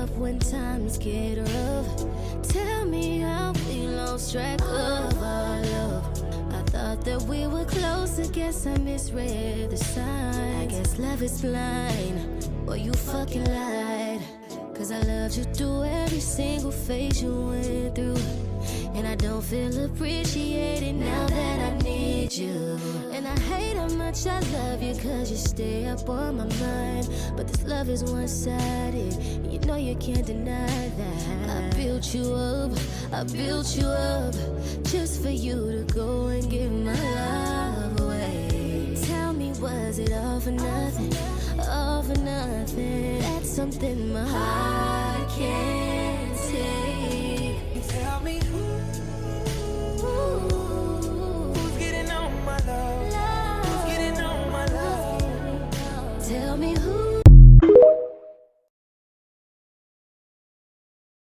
up when times get rough. Tell me how we lost track of our love. I thought that we were close, I guess I misread the sign. I guess love is blind, well you fucking lied. Cause I loved you through every single phase you went through, and I don't feel appreciated now that I need you. And I hate how much I love you cause you stay up on my mind. But this love is one-sided, and you know you can't deny that. I built you up just for you to go and give my love away. Tell me, was it all for nothing? All for nothing? That's something my heart can't take. Tell me who's getting on my love? Who's getting on my love? Tell me who